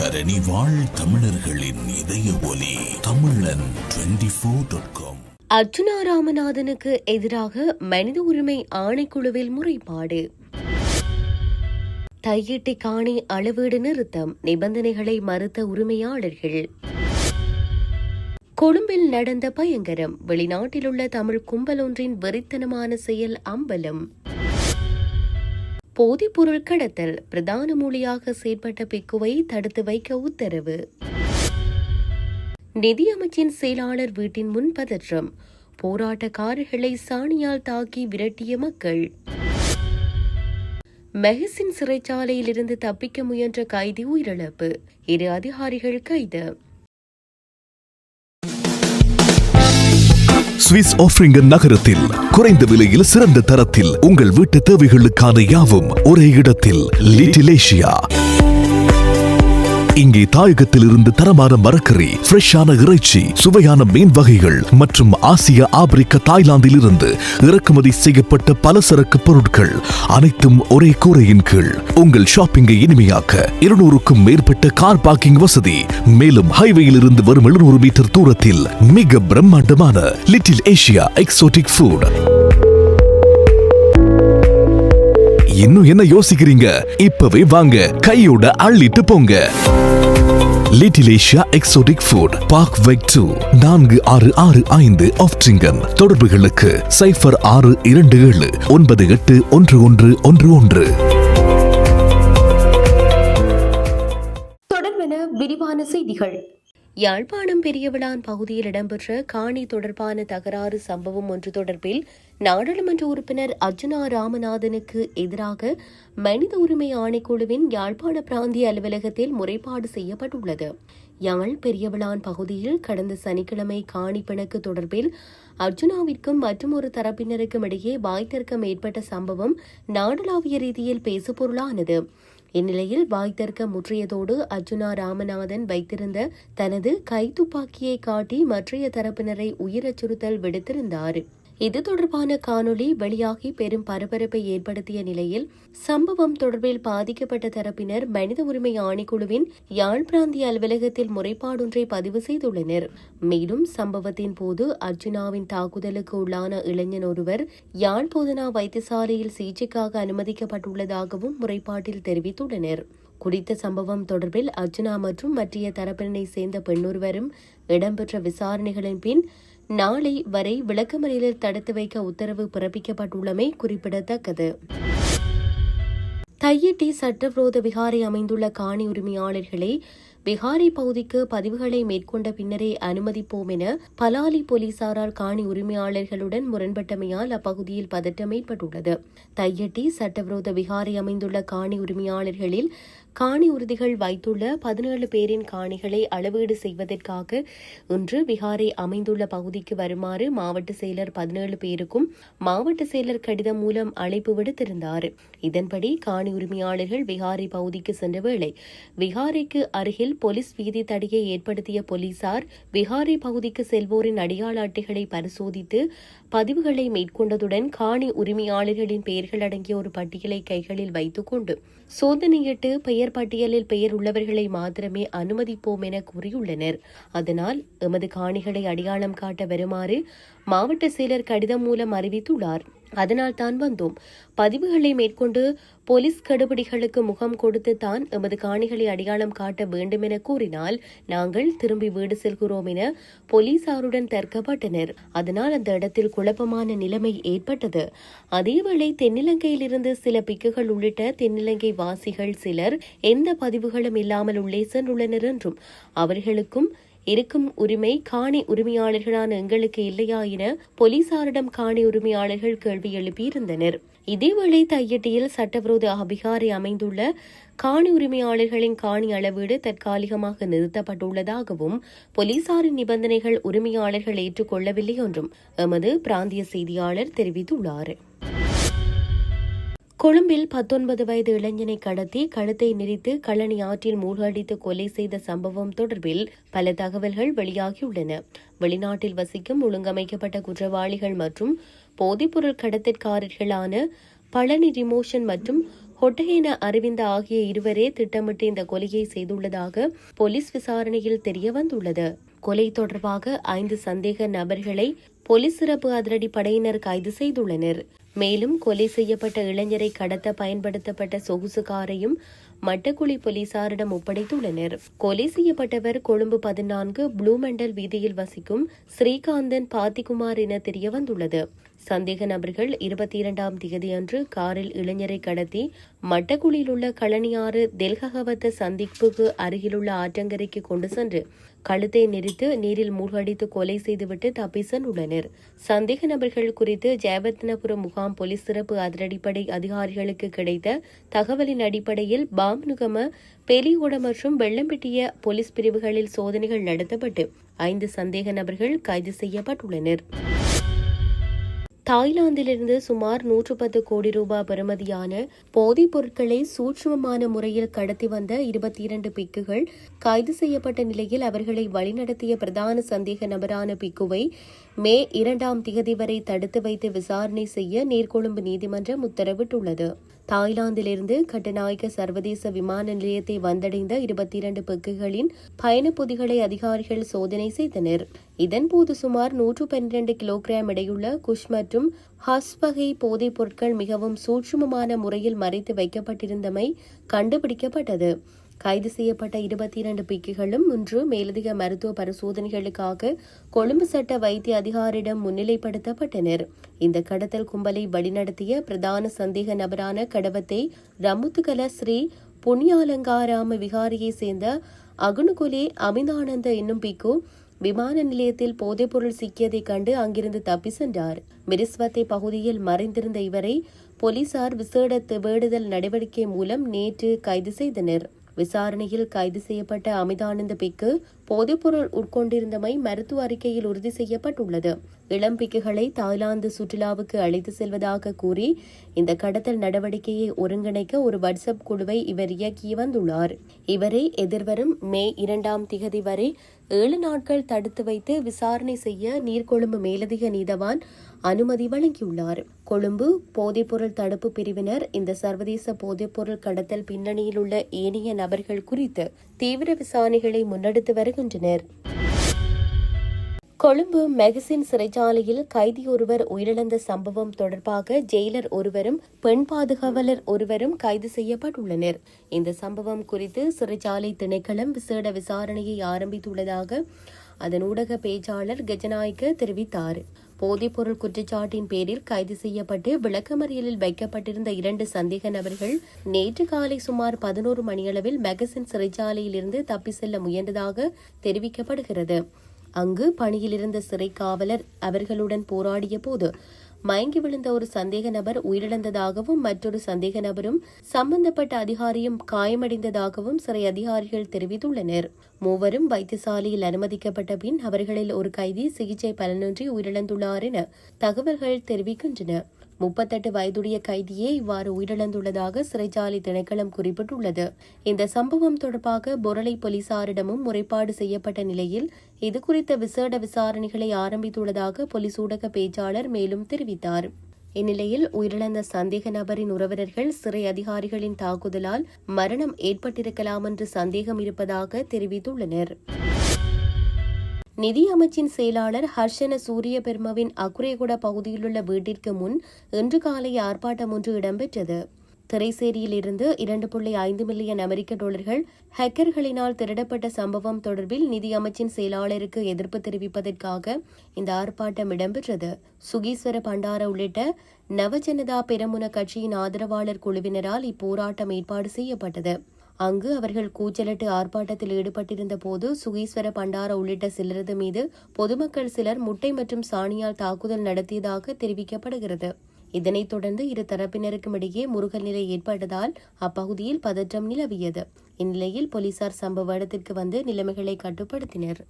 தரணி வாழ் தமிழர்களின் இதய ஒலி தமிழன் 24.com. அர்ச்சுனா ராமநாதனுக்கு எதிராக மனித உரிமை ஆணைக்குழுவில் முறைப்பாடு. தையிட்டி காணி அளவீடு நிறுத்தம், நிபந்தனைகளை மறுத்த உரிமையாளர்கள். கொழும்பில் நடந்த பயங்கரம், வெளிநாட்டிலுள்ள தமிழ் கும்பலொன்றின் வெறித்தனமான செயல் அம்பலம். போதைப்பொருள் கடத்தல், பிரதான மூலியாக செயற்பட்ட பிக்குவை தடுத்து வைக்க உத்தரவு. நிதியமைச்சின் செயலாளர் வீட்டின் முன் பதற்றம், போராட்டக்காரர்களை சாணியால் தாக்கி விரட்டிய மக்கள். மெஹசின் சிறைச்சாலையில் இருந்து தப்பிக்க முயன்ற கைதி உயிரிழப்பு, 2 அதிகாரிகள் கைது. சுவிஸ் ஆஃப்ரிங்கன் நகரத்தில் குறைந்த விலையில் சிறந்த தரத்தில் உங்கள் வீட்டு தேவைகளுக்கான யாவும் ஒரே இடத்தில். Little Asia. இங்கே தாயகத்தில் இருந்து தரமான மரக்கறி, ஃப்ரெஷ்ஷான இறைச்சி, சுவையான மீன் வகைகள் மற்றும் ஆசியா, ஆப்பிரிக்கா, தாய்லாந்தில் இருந்து இறக்குமதி செய்யப்பட்ட பலசரக்கு பொருட்கள் அனைத்தும் ஒரே கூரையின் கீழ். உங்கள் ஷாப்பிங்கை இனிமையாக்க 200க்கும் மேற்பட்ட கார் பார்க்கிங் வசதி. மேலும் ஹைவேயில் இருந்து வரும் 700 மீட்டர் தூரத்தில் மிக பிரம்மாண்டமான லிட்டில் ஏசியா எக்ஸோட்டிக் ஃபுட். இன்னும் என்ன யோசிக்கிறீங்க? இப்பவே வாங்க, கையோட அள்ளிட்டு போங்க. Little Asia exotic food, park வெக் 2, 4665 ஆஃப்ட்ரிங்கன். தொடர்புகளுக்கு 0627 981111. தொடர்பென விரிவான செய்திகள். யாழ்ப்பாணம் பெரியவிளான் பகுதியில் இடம்பெற்ற காணி தொடர்பான தகராறு சம்பவம் ஒன்று தொடர்பில் நாடாளுமன்ற உறுப்பினர் அர்ச்சுனா ராமநாதனுக்கு எதிராக மனித உரிமை ஆணைக்குழுவின் யாழ்ப்பாண பிராந்திய அலுவலகத்தில் முறைப்பாடு செய்யப்பட்டுள்ளது. யாழ் பெரியவிளான் பகுதியில் கடந்த சனிக்கிழமை காணி பிணக்கு தொடர்பில் அர்ச்சுனாவிற்கும் மற்றொரு தரப்பினருக்கும் இடையே வாய்த்தர்க்கம் ஏற்பட்ட சம்பவம் நாடளாவிய ரீதியில் பேசுபொருளானது. இந்நிலையில் வாய்த்தர்க்கம் முற்றியதோடு அர்ச்சுனா ராமநாதன் வைத்திருந்த தனது கைத்துப்பாக்கியை காட்டி மற்றைய தரப்பினரை உயிர் அச்சுறுத்தல் விடுத்திருந்தார். இது தொடர்பான காணொலி வெளியாகி பெரும் பரபரப்பை ஏற்படுத்திய நிலையில் சம்பவம் தொடர்பில் பாதிக்கப்பட்ட தரப்பினர் மனித உரிமை ஆணைக்குழுவின் யாழ் பிராந்திய அலுவலகத்தில் முறைப்பாடொன்றை பதிவு செய்துள்ளனர். மேலும் சம்பவத்தின் போது அர்ச்சுனாவின் தாக்குதலுக்கு உள்ளான இளைஞன் ஒருவர் யாழ் போதனா வைத்தியசாலையில் சிகிச்சைக்காக அனுமதிக்கப்பட்டுள்ளதாகவும் முறைப்பாட்டில் தெரிவித்துள்ளனர். குறித்த சம்பவம் தொடர்பில் அர்ச்சுனா மற்றும் மற்றைய தரப்பினரை சேர்ந்த பெண்ணொருவரும் இடம்பெற்ற விசாரணைகளின் பின் நாளை வரை விளக்கமறியலில் தடுத்து வைக்க உத்தரவு பிறப்பிக்கப்பட்டுள்ளமை குறிப்பிடத்தக்கது. தையிட்டி சட்டவிரோத விகாரை அமைந்துள்ள காணி உரிமையாளர்களை விகாரை பகுதிக்கு பதிவுகளை மேற்கொண்ட பின்னரே அனுமதிப்போம் என பலாலி போலீசாரால் காணி உரிமையாளர்களுடன் முரண்பட்டமையால் அப்பகுதியில் பதட்டம் ஏற்பட்டுள்ளது. தையிட்டி சட்டவிரோத விகாரை அமைந்துள்ள காணி உரிமையாளர்களில் காணி உறுதிகள் வைத்துள்ள 17 பேரின் காணிகளை அளவீடு செய்வதற்காக இன்று விகாரை அமைந்துள்ள பகுதிக்கு வருமாறு மாவட்ட செயலர் 17 பேருக்கும் மாவட்ட செயலர் கடிதம் மூலம் அழைப்பு விடுத்திருந்தார். இதன்படி காணி உரிமையாளர்கள் விகாரை பகுதிக்கு சென்ற வேளை விகாரைக்கு அருகில் போலீஸ் வீதி தடையை ஏற்படுத்திய போலீசார் விகாரை பகுதிக்கு செல்வோரின் அடையாள அட்டைகளை பரிசோதித்து பதிவுகளை மேற்கொண்டதுடன் காணி உரிமையாளர்களின் பெயர்கள் அடங்கிய ஒரு பட்டியலை கைகளில் வைத்துக் கொண்டு சோதனையிட்டு பெயர் பட்டியலில் பெயர் உள்ளவர்களை மாத்திரமே அனுமதிப்போம் என கூறியுள்ளனர். அதனால் எமது காணிகளை அடையாளம் காட்ட வருமாறு மாவட்ட செயலர் கடிதம் மூலம் அறிவித்துள்ளார். அதனால் தான் வந்தோம். பதிவுகளை மேற்கொண்டு போலீஸ் கடுபிடிகளுக்கு முகம் கொடுத்து தான் எமது காணிகளை அடையாளம் காட்ட வேண்டும் என கூறினால் நாங்கள் திரும்பி வீடு செல்கிறோம் என போலீசாருடன் தர்க்கப்பட்டனர். அதனால் அந்த இடத்தில் குழப்பமான நிலைமை ஏற்பட்டது. அதேவேளை தென்னிலங்கையிலிருந்து சில பிக்குகள் உள்ளிட்ட தென்னிலங்கை வாசிகள் சிலர் எந்த பதிவுகளும் இல்லாமல் உள்ளே சென்றுள்ளனர் என்றும் அவர்களுக்கும் இருக்கும் உரிமை காணி உரிமையாளர்களான எங்களுக்கு இல்லையா என போலீசாரிடம் காணி உரிமையாளர்கள் கேள்வி எழுப்பியிருந்தனர். இதேவேளை தையிட்டியில் சட்டவிரோத அபிகாரை அமைந்துள்ள காணி உரிமையாளர்களின் காணி அளவீடு தற்காலிகமாக நிறுத்தப்பட்டுள்ளதாகவும் போலீசாரின் நிபந்தனைகள் உரிமையாளர்கள் ஏற்றுக்கொள்ளவில்லை என்றும் எமது பிராந்திய செய்தியாளர் தெரிவித்துள்ளார். கொழும்பில் 19 வயது இளைஞனை கடத்தி கழுத்தை நெரித்து கழனி ஆற்றில் மூழ்கடித்து கொலை செய்த சம்பவம் தொடர்பில் பல தகவல்கள் வெளியாகியுள்ளன. வெளிநாட்டில் வசிக்கும் ஒழுங்கமைக்கப்பட்ட குற்றவாளிகள் மற்றும் போதைப்பொருள் கடத்தற்காரர்களான பழனி ரிமோஷன் மற்றும் ஹொட்டஹேன அரவிந்த ஆகிய இருவரே திட்டமிட்டு இந்த கொலையை செய்துள்ளதாக போலீஸ் விசாரணையில் தெரியவந்துள்ளது. கொலை தொடர்பாக 5 சந்தேக நபர்களை போலீஸ் சிறப்பு அதிரடி படையினர் கைது செய்துள்ளனர். மேலும் கொலை செய்யப்பட்ட இளைஞரை கடத்த பயன்படுத்தப்பட்ட சொகுசு காரையும் மட்டக்குழி போலீசாரிடம் ஒப்படைத்துள்ளனர். கொலை செய்யப்பட்டவர் கொழும்பு 14 ப்ளூ மெண்டல் வீதியில் வசிக்கும் ஸ்ரீகாந்தன் பாத்திகுமார் என தெரியவந்துள்ளது. சந்தேக நபர்கள் 22ஆம் தேதி அன்று காரில் இளைஞரை கடத்தி மட்டக்குழியில் உள்ள களனியாறு தெல்ககவத்த சந்திப்புக்கு அருகிலுள்ள ஆற்றங்கரைக்கு கொண்டு சென்று கழுத்தை நெரித்து நீரில் மூழ்கடித்து கொலை செய்துவிட்டு தப்பி சென்றுள்ளனர். சந்தேக நபர்கள் குறித்து ஜெயவர்த்தனபுரம் முகாம் போலீஸ் சிறப்பு அதிரடிப்படை அதிகாரிகளுக்கு கிடைத்த தகவலின் அடிப்படையில் பாம்நுகம, பெலியோட மற்றும் வெள்ளம்பிட்டிய போலீஸ் பிரிவுகளில் சோதனைகள் நடத்தப்பட்டு 5 சந்தேக நபர்கள் கைது செய்யப்பட்டுள்ளனர். தாய்லாந்திலிருந்து சுமார் 110 கோடி ரூபாய் பெறுமதியான போதைப் பொருட்களை சூட்சுமமான முறையில் கடத்தி வந்த 22 பிக்குகள் கைது செய்யப்பட்ட நிலையில் அவர்களை வழிநடத்திய பிரதான சந்தேக நபரான பிக்குவை மே 2ஆம் தேதி வரை தடுத்து வைத்து விசாரணை செய்ய நீர்கொழும்பு நீதிமன்றம் உத்தரவிட்டுள்ளது. தாய்லாந்திலிருந்து கட்டநாயக்க சர்வதேச விமான நிலையத்தை வந்தடைந்த 22 பிக்குகளின் பயணப்பொதிகளை அதிகாரிகள் சோதனை செய்தனர். இதன்போது சுமார் 112 கிலோகிராம் எடையுள்ள குஷ் மற்றும் ஹஸ் வகை போதைப் பொருட்கள் மிகவும் சூட்சுமமான முறையில் மறைத்து வைக்கப்பட்டிருந்தமை கண்டுபிடிக்கப்பட்டது. கைது செய்யப்பட்ட 22 பிக்குகளும் இன்று மேலதிக மருத்துவ பரிசோதனைகளுக்காக கொழும்பு சட்ட வைத்திய அதிகாரியிடம் முன்னிலைப்படுத்தப்பட்டனர். இந்த கடத்தல் கும்பலை வழிநடத்திய பிரதான சந்தேக நபரான கடவத்தை ரமுத்துகல ஸ்ரீ புண்ணியாலங்காராம விகாரியை சேர்ந்த அகுணுகுலே அமிதானந்த என்னும் பிக்கு விமான நிலையத்தில் போதைப்பொருள் சிக்கியதைக் கண்டு அங்கிருந்து தப்பி சென்றார். மிரிஸ்வத்தை பகுதியில் மறைந்திருந்த இவரை போலீசார் விசேட தேடுதல் நடவடிக்கை மூலம் நேற்று கைது செய்தனர். விசாரணையில் கைது செய்யப்பட்ட அமிதானந்த பிக்கு போதைப்பொருள் உட்கொண்டிருந்தமை மருத்துவ அறிக்கையில் உறுதி செய்யப்பட்டுள்ளது. இளம் பிக்குகளை தாய்லாந்து சுற்றுலாவுக்கு அழைத்து செல்வதாக கூறி இந்த கடத்தல் நடவடிக்கையை ஒருங்கிணைக்க ஒரு வாட்ஸ்அப் குழுவை இவர் இயக்கி வந்துள்ளார். இவரை எதிர்வரும் மே 2ஆம் தேதி வரை 7 நாட்கள் தடுத்து வைத்து விசாரணை செய்ய நீர்கொழும்பு மேலதிக நீதவான் அனுமதி வழங்கியுள்ளார். கொழும்பு போதைப்பொருள் தடுப்பு பிரிவினர் இந்த சர்வதேச போதைப்பொருள் கடத்தல் பின்னணியில் உள்ள ஏனைய நபர்கள் குறித்து தீவிர விசாரணைகளை முன்னெடுத்து வருகின்றனர். கொழும்பு மெகசின் சிறைச்சாலையில் கைதி ஒருவர் உயிரிழந்த சம்பவம் தொடர்பாக ஜெயிலர் ஒருவரும் பெண் பாதுகாவலர் ஒருவரும் கைது செய்யப்பட்டுள்ளனர். இந்த சம்பவம் குறித்து சிறைச்சாலை திணைக்களம் விசேட விசாரணையை ஆரம்பித்துள்ளதாக அதன் ஊடக பேச்சாளர் கஜநாயக்க தெரிவித்தார். போதைப்பொருள் குற்றச்சாட்டின் பேரில் கைது செய்யப்பட்டு விளக்கமறியலில் வைக்கப்பட்டிருந்த 2 சந்தேக நபர்கள் நேற்று காலை சுமார் 11 மணியளவில் மெகசின் சிறைச்சாலையில் இருந்து தப்பி செல்ல முயன்றதாக தெரிவிக்கப்படுகிறது. அங்கு பணியில் இருந்த சிறை காவலர் அவர்களுடன் போராடிய போது மயங்கி விழுந்த ஒரு சந்தேக நபர் உயிரிழந்ததாகவும் மற்றொரு சந்தேக நபரும் சம்பந்தப்பட்ட அதிகாரியும் காயமடைந்ததாகவும் சிறை அதிகாரிகள் தெரிவித்துள்ளனர். மூவரும் வைத்தியசாலையில் அனுமதிக்கப்பட்ட பின் அவர்களில் ஒரு கைதி சிகிச்சை பலனின்றி உயிரிழந்துள்ளார் என தகவல்கள் தெரிவிக்கின்றன. 38 வயதுடைய கைதியே இவ்வாறு உயிரிழந்துள்ளதாக சிறைச்சாலை திணைக்களம் குறிப்பிட்டுள்ளது. இந்த சம்பவம் தொடர்பாக பொரளை போலீசாரிடமும் முறைப்பாடு செய்யப்பட்ட நிலையில் இதுகுறித்த விசேட விசாரணைகளை ஆரம்பித்துள்ளதாக போலீஸ் ஊடக பேச்சாளர் மேலும் தெரிவித்தார். இந்நிலையில் உயிரிழந்த சந்தேக நபரின் உறவினர்கள் சிறை அதிகாரிகளின் தாக்குதலால் மரணம் ஏற்பட்டிருக்கலாம் என்று சந்தேகம் இருப்பதாக தெரிவித்துள்ளனர். நிதி அமைச்சின் செயலாளர் ஹர்ஷன சூரிய பெர்மவின் அக்குரேகுடா பகுதியிலுள்ள வீட்டிற்கு முன் இன்று காலை ஆர்ப்பாட்டம் ஒன்று இடம்பெற்றது. திரைசேரியில் இருந்து 2.5 மில்லியன் அமெரிக்க டாலர்கள் ஹேக்கர்களினால் திருடப்பட்ட சம்பவம் தொடர்பில் நிதி அமைச்சின் செயலாளருக்கு எதிர்ப்பு தெரிவிப்பதற்காக இந்த ஆர்ப்பாட்டம் இடம்பெற்றது. சுகீஸ்வர பண்டார உள்ளிட்ட நவஜனதா பெரமுன கட்சியின் ஆதரவாளர் குழுவினரால் இப்போராட்டம் ஏற்பாடு செய்யப்பட்டது. அங்கு அவர்கள் கூச்சலிட்டு ஆர்ப்பாட்டத்தில் ஈடுபட்டிருந்த போது சுகீஸ்வர பண்டார உள்ளிட்ட சிலரது மீது பொதுமக்கள் சிலர் முட்டை மற்றும் சாணியால் தாக்குதல் நடத்தியதாக தெரிவிக்கப்படுகிறது. இதனைத் தொடர்ந்து இரு தரப்பினருக்கும் இடையே முறுகல் நிலை ஏற்பட்டதால் அப்பகுதியில் பதற்றம் நிலவியது. இந்நிலையில் போலீசார் சம்பவ இடத்திற்கு வந்து நிலைமைகளை கட்டுப்படுத்தினர்.